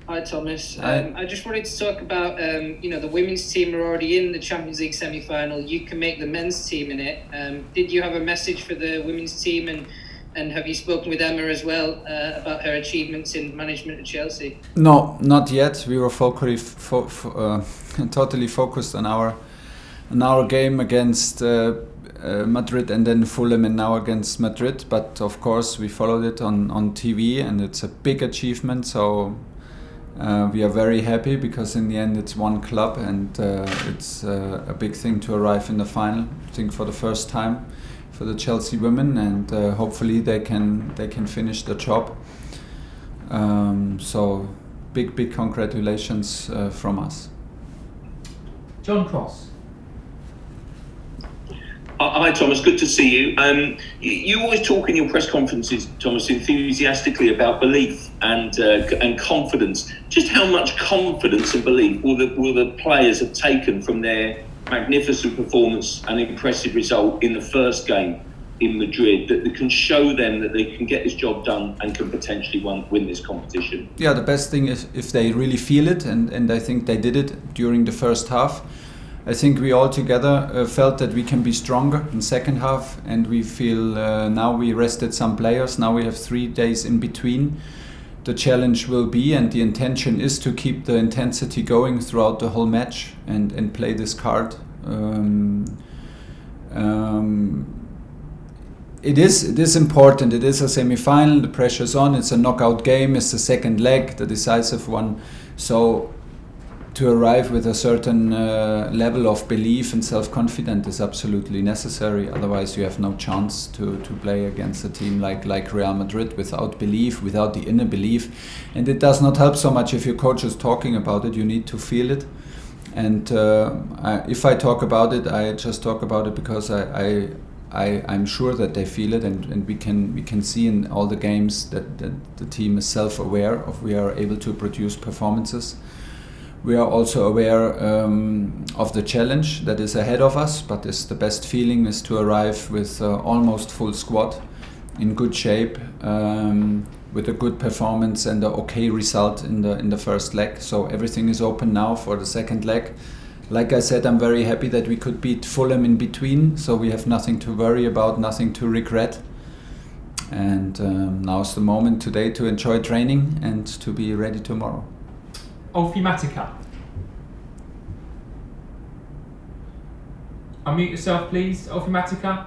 Hi, Thomas. Hi. I just wanted to talk about, the women's team are already in the Champions League semi-final. You can make the men's team in it. Did you have a message for the women's team, and have you spoken with Emma as well about her achievements in management at Chelsea? No, not yet. We were totally focused on our game against Madrid and then Fulham and now against Madrid. But of course, we followed it on TV, and it's a big achievement. So we are very happy because in the end it's one club, and it's a big thing to arrive in the final. I think for the first time for the Chelsea women, and hopefully they can finish the job. So big congratulations from us. John Cross. Hi Thomas, good to see you. You always talk in your press conferences, Thomas, enthusiastically about belief and confidence. Just how much confidence and belief will the players have taken from their magnificent performance and impressive result in the first game in Madrid that can show them that they can get this job done and can potentially win this competition? Yeah, the best thing is if they really feel it, and I think they did it during the first half. I think we all together felt that we can be stronger in second half, and we feel now we rested some players. Now we have 3 days in between. The challenge will be, and the intention is, to keep the intensity going throughout the whole match and play this card. It is important. It is a semi-final. The pressure's on. It's a knockout game. It's the second leg, the decisive one. So to arrive with a certain level of belief and self-confidence is absolutely necessary. Otherwise, you have no chance to play against a team like Real Madrid without belief, without the inner belief. And it does not help so much if your coach is talking about it. You need to feel it. And if I talk about it, I just talk about it because I'm sure that they feel it, and we can see in all the games that the team is self-aware of. We are able to produce performances. We are also aware of the challenge that is ahead of us, but the best feeling is to arrive with almost full squad, in good shape, with a good performance and an okay result in the first leg. So everything is open now for the second leg. Like I said, I'm very happy that we could beat Fulham in between, so we have nothing to worry about, nothing to regret. And now's the moment today to enjoy training and to be ready tomorrow. Olfi Matica. Unmute yourself, please. Olfi Matica.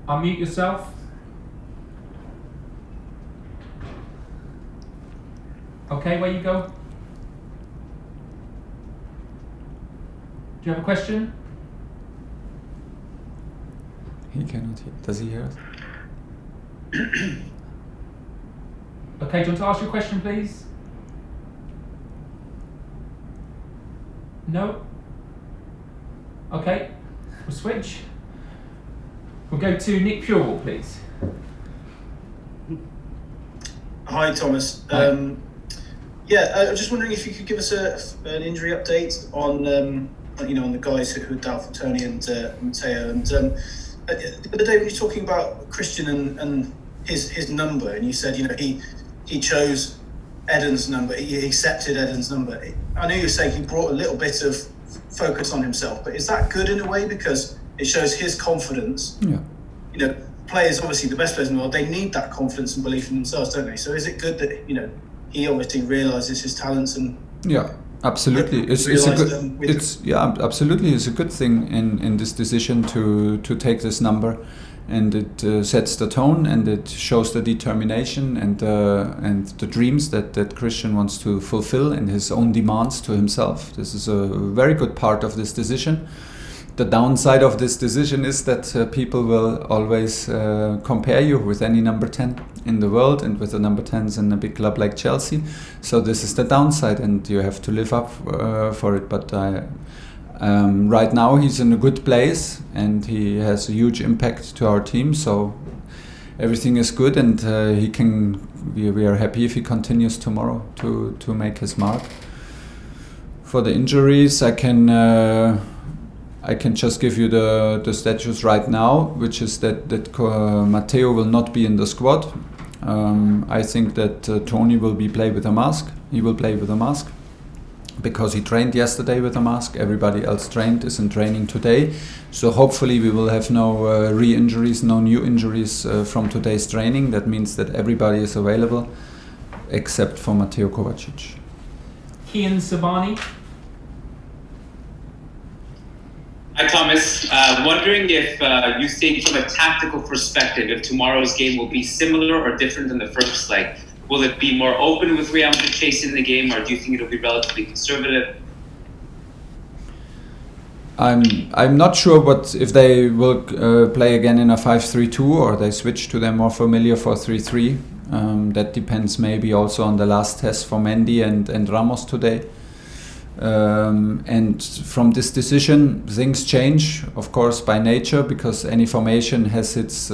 Unmute yourself. Okay, where you go? Do you have a question? He cannot hear. Does he hear us? Okay, do you want to ask your question, please? No? Okay, we'll switch. We'll go to Nick Purewell, please. Hi, Thomas. Hi. I was just wondering if you could give us an injury update on on the guys who are doubtful, Tony and Matteo. And the other day we were talking about Christian and his number, and you said he chose Eden's number. He accepted Eden's number. I know you were saying he brought a little bit of focus on himself, but is that good in a way, because it shows his confidence? Yeah. Players, obviously the best players in the world, they need that confidence and belief in themselves, don't they? So is it good that he obviously realizes his talents and absolutely. It's a good. Absolutely. It's a good thing in this decision to take this number, and it sets the tone, and it shows the determination and the dreams that Christian wants to fulfill, and his own demands to himself. This is a very good part of this decision. The downside of this decision is that people will always compare you with any number 10 in the world, and with the number 10s in a big club like Chelsea. So this is the downside, and you have to live up for it. But right now he's in a good place, and he has a huge impact to our team. So everything is good, and he can. We are happy if he continues tomorrow to make his mark. For the injuries, I can just give you the status right now, which is that Matteo will not be in the squad. I think that Tony will play with a mask. He will play with a mask because he trained yesterday with a mask. Everybody else is in training today. So hopefully we will have no re-injuries, no new injuries from today's training. That means that everybody is available except for Mateo Kovacic. Kian Sabani. Hi Thomas, wondering if you think from a tactical perspective if tomorrow's game will be similar or different than the first leg. Will it be more open with Real Madrid chasing the game, or do you think it'll be relatively conservative? I'm not sure if they will play again in a 5-3-2 or they switch to their more familiar 4-3-3. That depends maybe also on the last test for Mendy and Ramos today. And from this decision, things change, of course, by nature, because any formation has its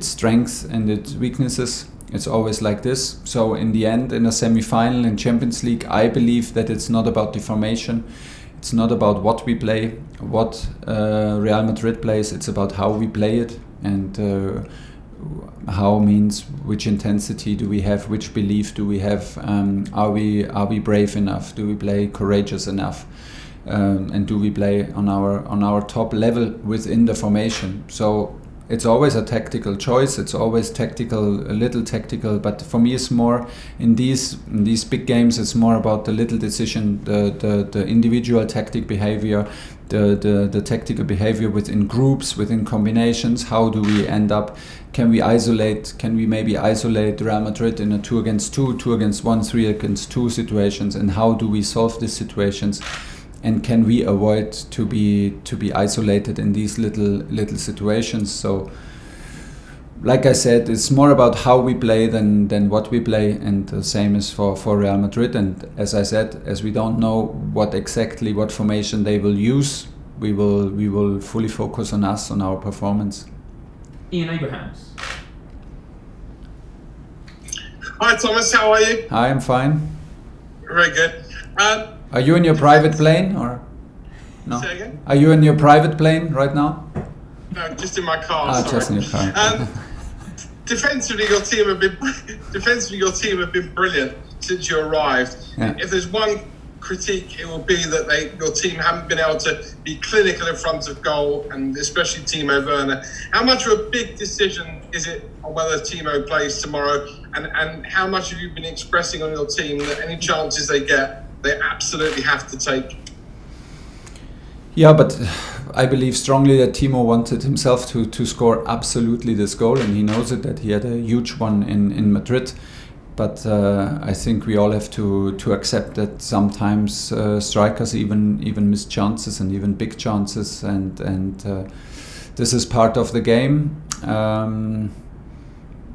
strengths and its weaknesses. It's always like this. So in the end, in a semi-final in Champions League, I believe that it's not about the formation. It's not about what we play, what Real Madrid plays. It's about how we play it, and how means which intensity do we have, which belief do we have, are we brave enough, do we play courageous enough, and do we play on our top level within the formation. So it's always a tactical choice, it's always tactical, a little tactical, but for me it's more in these big games, it's more about the little decision, the individual tactic behavior, the tactical behavior within groups, within combinations. How do we end up? Can we maybe isolate Real Madrid in a 2 against 2, 2 against 1, 3 against 2 situations, and how do we solve these situations? And can we avoid to be isolated in these little situations? So, like I said, it's more about how we play than what we play, and the same is for Real Madrid. And as I said, as we don't know what formation they will use, we will fully focus on us, on our performance. Ian Abrahams. Hi Thomas, how are you? Hi, I'm fine. Very good. Are you in your private plane or no? Say again? Are you in your private plane right now? No, just in my car. Sorry. Just in your car. Defensively, your team have been brilliant since you arrived. Yeah. If there's one critique, it will be that your team haven't been able to be clinical in front of goal, and especially Timo Werner. How much of a big decision is it on whether Timo plays tomorrow, and how much have you been expressing on your team that any chances they get, they absolutely have to take? Yeah, but I believe strongly that Timo wanted himself to score absolutely this goal, and he knows it, that he had a huge one in Madrid. But I think we all have to accept that sometimes strikers even miss chances, and even big chances, and this is part of the game.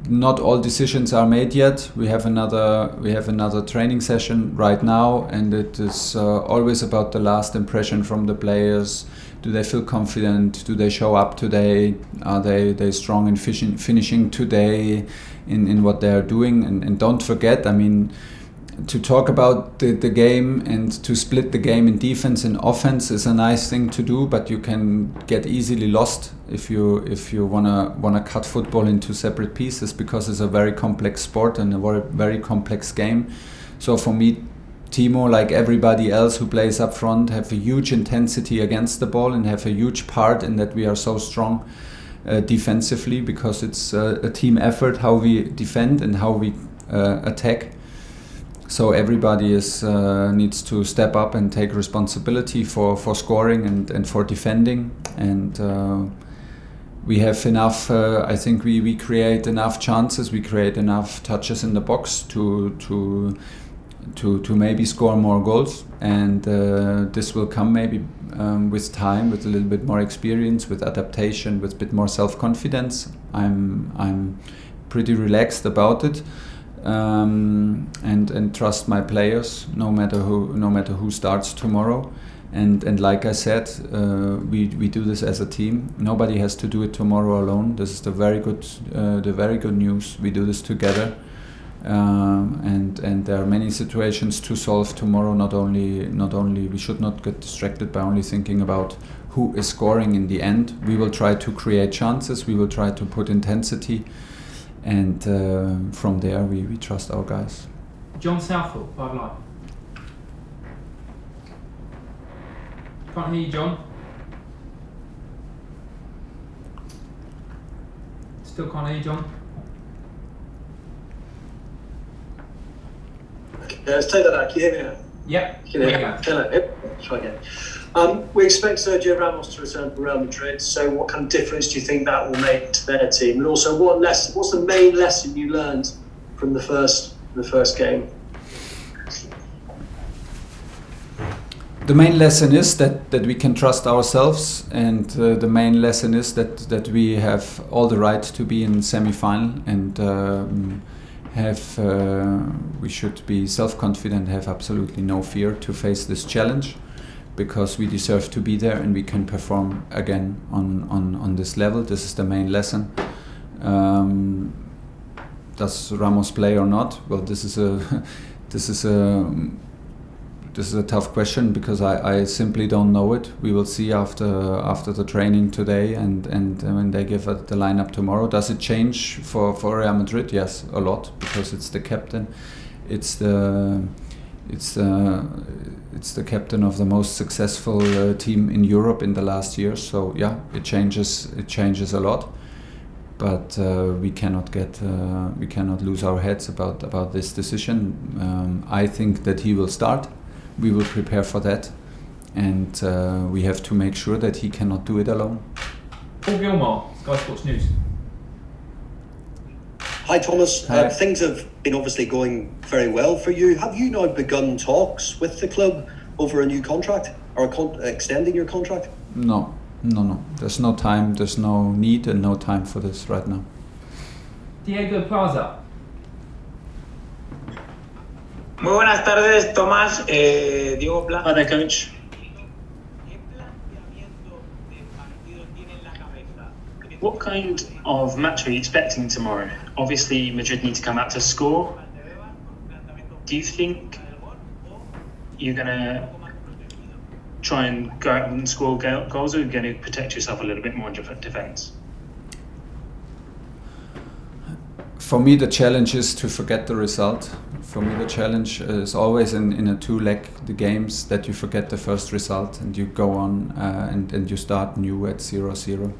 Not all decisions are made yet. We have another training session right now, and it is always about the last impression from the players. Do they feel confident? Do they show up today? Are they strong in finishing today in what they are doing? And don't forget, I mean, to talk about the game and to split the game in defense and offense is a nice thing to do, but you can get easily lost if you wanna cut football into separate pieces, because it's a very complex sport and a very complex game. So for me, Timo, like everybody else who plays up front, have a huge intensity against the ball and have a huge part in that we are so strong defensively, because it's a team effort how we defend and how we attack. So everybody needs to step up and take responsibility for scoring and for defending. And we have enough. I think we create enough chances. We create enough touches in the box to maybe score more goals. And this will come maybe with time, with a little bit more experience, with adaptation, with a bit more self-confidence. I'm pretty relaxed about it. And trust my players, no matter who starts tomorrow, and like I said, we do this as a team. Nobody has to do it tomorrow alone. This is the very good news. We do this together, and there are many situations to solve tomorrow. Not only we should not get distracted by only thinking about who is scoring in the end. We will try to create chances. We will try to put intensity. and from there we trust our guys. John Southall, 5 Live. Can't hear you, John. Still can't hear you, John. Okay, let's take that out. Can you hear me now? Yep. Can you hear me? Hello. Yep. Let's try again. We expect Sergio Ramos to return to Real Madrid. So, what kind of difference do you think that will make to their team? And also, what's the main lesson you learned from the first game? The main lesson is that we can trust ourselves, and the main lesson is that we have all the right to be in semi-final, and we should be self-confident, have absolutely no fear to face this challenge, because we deserve to be there and we can perform again on this level. This is the main lesson. Does Ramos play or not? Well, this is a tough question, because I simply don't know it. We will see after the training today and when they give the lineup tomorrow. Does it change for Real Madrid? Yes, a lot, because it's the captain. It's the captain of the most successful team in Europe in the last years. So yeah, it changes a lot. But we cannot lose our heads about this decision. I think that he will start. We will prepare for that, and we have to make sure that he cannot do it alone. Paul Gilmore, Sky Sports News. Hi Thomas, Hi. Things have been obviously going very well for you. Have you now begun talks with the club over a new contract, or extending your contract? No. There's no time, there's no need and no time for this right now. Diego Plaza. Muy buenas tardes, Tomás. Diego Plaza. Hi there, coach. What kind of match are you expecting tomorrow? Obviously, Madrid need to come out to score. Do you think you're going to try and go out and score goals, or are you going to protect yourself a little bit more in defence? For me, the challenge is to forget the result. For me, the challenge is always in a two-leg the games, that you forget the first result and you go on and you start new at 0-0.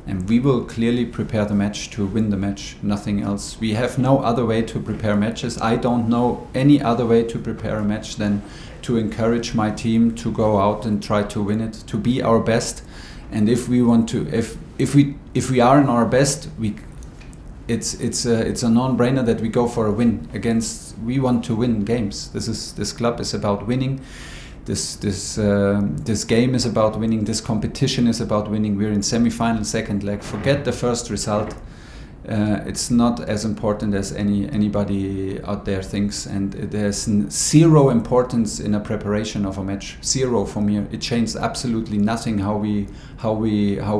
And we will clearly prepare the match to win the match, nothing else. We have no other way to prepare matches. I don't know any other way to prepare a match than to encourage my team to go out and try to win it, to be our best. And if we want to, if we are in our best, it's a non-brainer that we go for a win against. We want to win games. This club is about winning. This game is about winning. This competition is about winning. We're in semi-final, second leg. Forget the first result. It's not as important as anybody out there thinks, and there's zero importance in a preparation of a match. Zero for me. It changes absolutely nothing how we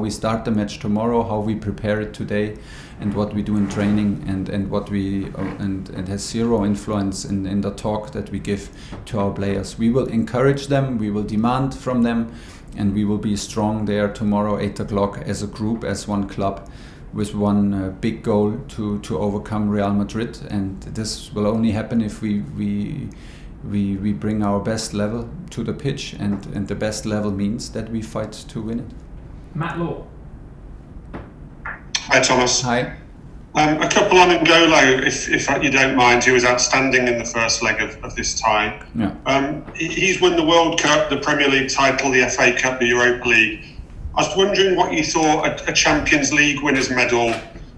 start the match tomorrow, how we prepare it today, and what we do in training, and it has zero influence in the talk that we give to our players. We will encourage them, we will demand from them, and we will be strong there tomorrow 8 o'clock as a group, as one club, with one big goal to overcome Real Madrid. And this will only happen if we bring our best level to the pitch, and the best level means that we fight to win it. Matt Law. Hi Thomas. Hi. A couple on N'Golo, if you don't mind, who was outstanding in the first leg of this tie. Yeah. He's won the World Cup, the Premier League title, the FA Cup, the Europa League. I was wondering what you thought a Champions League winners medal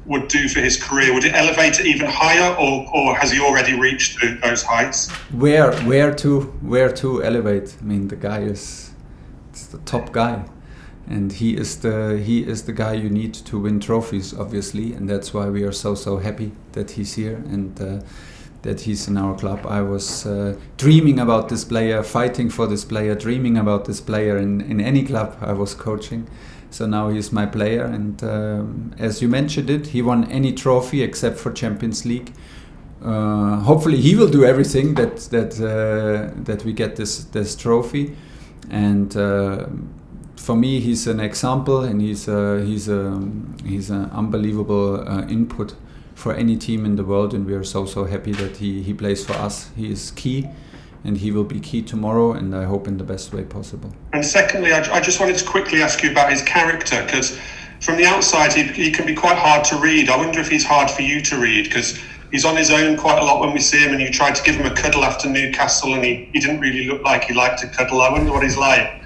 would do for his career. Would it elevate it even higher, or has he already reached those heights? Where to elevate? I mean, the guy it's the top guy, and he is the guy you need to win trophies, obviously, and that's why we are so happy that he's here and that he's in our club. I was dreaming about this player, fighting for this player, dreaming about this player in any club I was coaching. So now he's my player, and as you mentioned it, he won any trophy except for Champions League. Hopefully he will do everything that we get this trophy, and for me he's an example, and he's an unbelievable input for any team in the world, and we are so happy that he plays for us. He is key, and he will be key tomorrow, and I hope in the best way possible. And secondly, I just wanted to quickly ask you about his character, because from the outside he can be quite hard to read. I wonder if he's hard for you to read, because he's on his own quite a lot when we see him, and you tried to give him a cuddle after Newcastle, and he didn't really look like he liked to cuddle. I wonder what he's like.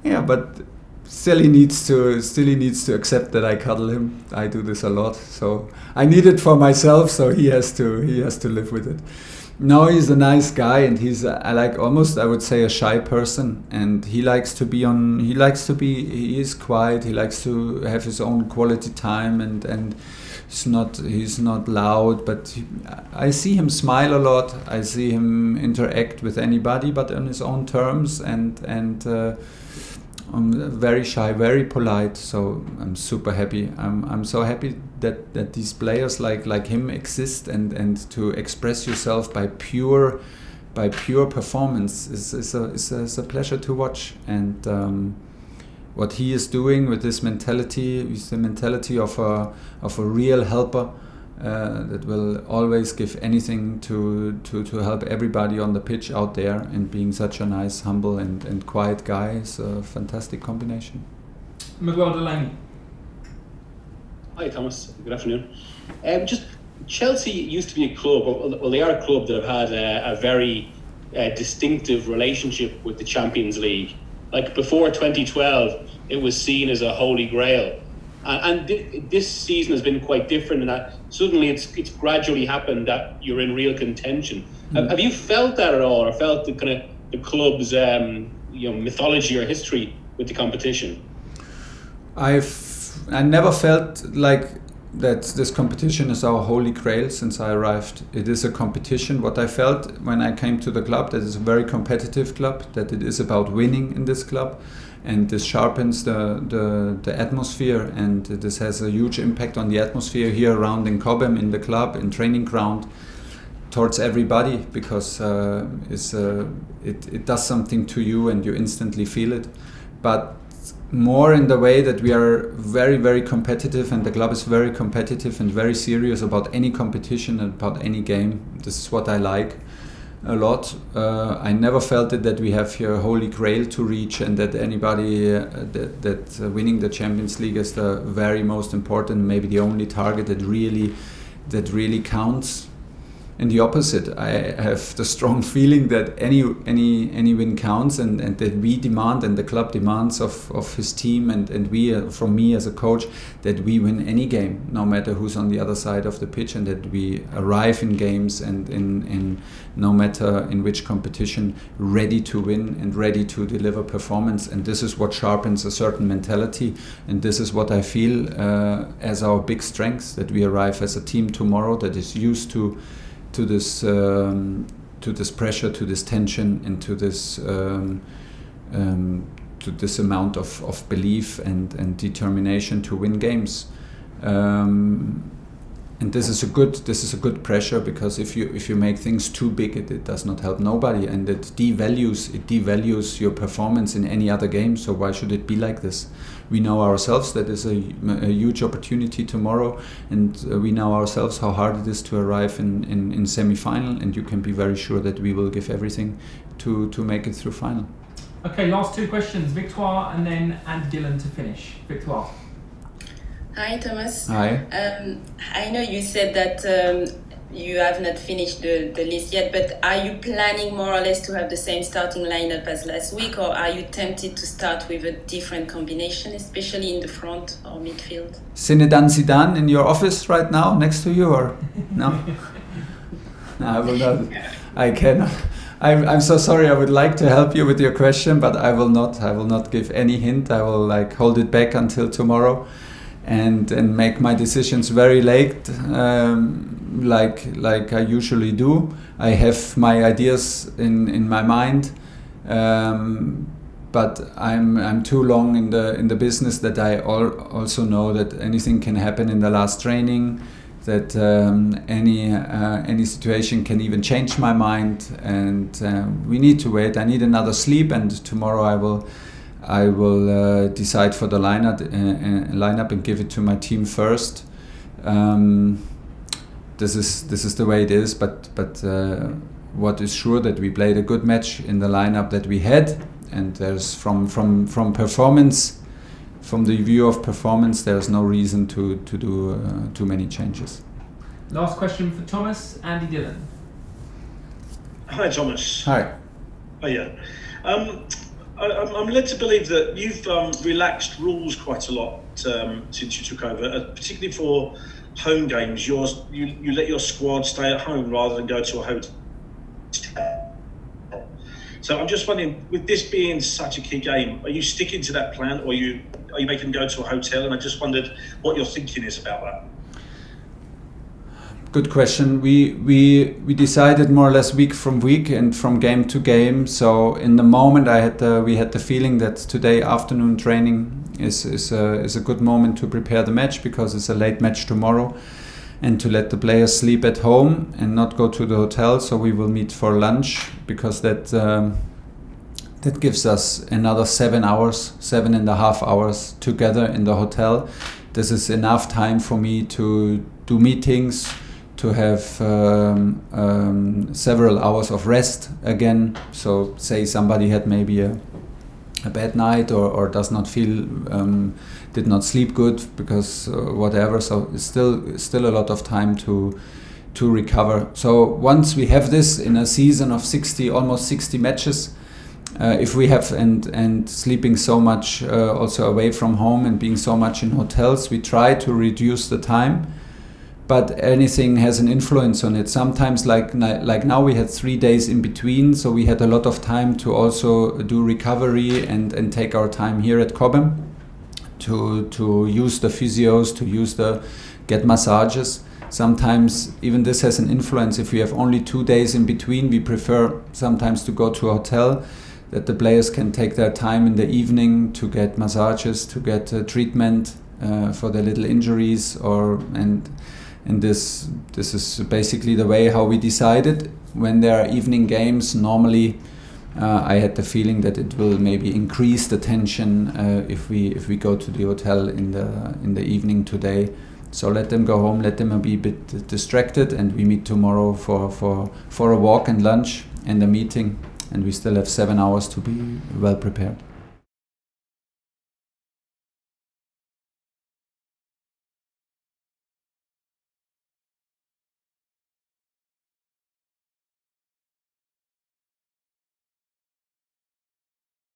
Yeah, but still he needs to accept that I cuddle him. I do this a lot, so I need it for myself. So he has to live with it. No, he's a nice guy, and he's I would say a shy person, and he is quiet. He likes to have his own quality time, and he's not loud, but I see him smile a lot. I see him interact with anybody, but on his own terms, and very shy, very polite. So I'm super happy. I'm so happy that these players like him exist, and to express yourself by pure performance is a pleasure to watch. And what he is doing with this mentality is the mentality of a real helper that will always give anything to help everybody on the pitch out there, and being such a nice, humble and quiet guy is a fantastic combination. Miguel Delaney. Hi Thomas, good afternoon. Just Chelsea used to be a club, well they are a club that have had a very distinctive relationship with the Champions League. Like before 2012, it was seen as a holy grail. And this season has been quite different in that suddenly it's gradually happened that you're in real contention. Have you felt that at all, or felt the kind of the club's mythology or history with the competition? I never felt like that this competition is our holy grail since I arrived. It is a competition. What I felt when I came to the club, that it's a very competitive club, that it is about winning in this club. And this sharpens the atmosphere, and this has a huge impact on the atmosphere here around in Cobham, in the club, in training ground, towards everybody, because it does something to you and you instantly feel it. But more in the way that we are very, very competitive, and the club is very competitive and very serious about any competition and about any game. This is what I like a lot. I never felt it that we have here a holy grail to reach, and that anybody that winning the Champions League is the very most important, maybe the only target that really counts. And the opposite, I have the strong feeling that any win counts, and that we demand, and the club demands of his team, and we from me as a coach, that we win any game, no matter who's on the other side of the pitch, and that we arrive in games and in no matter in which competition, ready to win and ready to deliver performance. And this is what sharpens a certain mentality, and this is what I feel as our big strength, that we arrive as a team tomorrow that is used to this pressure, to this tension, and to this amount of belief and determination to win games. And this is a good pressure, because if you make things too big, it does not help nobody, and it devalues your performance in any other game. So why should it be like this? We know ourselves that is a huge opportunity tomorrow, and we know ourselves how hard it is to arrive in semi-final, and you can be very sure that we will give everything to make it through final. Okay, last two questions. Victoire and then Andy Dillon to finish. Victoire. Hi Thomas. Hi. I know you said that you have not finished the list yet, but are you planning more or less to have the same starting lineup as last week, or are you tempted to start with a different combination, especially in the front or midfield? Zinedine Zidane in your office right now next to you, or no? No, I will not. I cannot. I'm so sorry. I would like to help you with your question, but I will not. I will not give any hint. I will hold it back until tomorrow, and make my decisions very late, like I usually do. I have my ideas in my mind, but I'm too long in the business that I also know that anything can happen in the last training, that any situation can even change my mind, and we need to wait. I need another sleep, and tomorrow I will decide for the lineup and give it to my team first. This is the way it is. But what is sure that we played a good match in the lineup that we had, and there's from performance. From the view of performance, there's no reason to do too many changes. Last question for Thomas, Andy Dillon. Hi, Thomas. Hi. Oh, yeah. I'm led to believe that you've relaxed rules quite a lot since you took over, particularly for home games. You let your squad stay at home rather than go to a hotel. So I'm just wondering, with this being such a key game, are you sticking to that plan, or are you making them go to a hotel? And I just wondered what your thinking is about that. Good question. We decided more or less week from week and from game to game. So in the moment, we had the feeling that today afternoon training is a good moment to prepare the match, because it's a late match tomorrow, and to let the players sleep at home and not go to the hotel. So we will meet for lunch, because that gives us another 7.5 hours together in the hotel. This is enough time for me to do meetings, to have several hours of rest again. So say somebody had maybe a bad night or does not feel, did not sleep good because whatever. So it's still a lot of time to recover. So once we have this in a season of almost 60 matches, if we have and sleeping so much also away from home and being so much in hotels, we try to reduce the time. But anything has an influence on it. Sometimes, like now, we had 3 days in between, so we had a lot of time to also do recovery and take our time here at Cobham to use the physios, to get massages. Sometimes even this has an influence. If we have only 2 days in between, we prefer sometimes to go to a hotel, that the players can take their time in the evening to get massages, to get treatment for their little injuries, and this is basically the way how we decided. When there are evening games, normally I had the feeling that it will maybe increase the tension if we go to the hotel in the evening today. So let them go home, let them be a bit distracted, and we meet tomorrow for a walk and lunch and a meeting, and we still have 7 hours to be well prepared.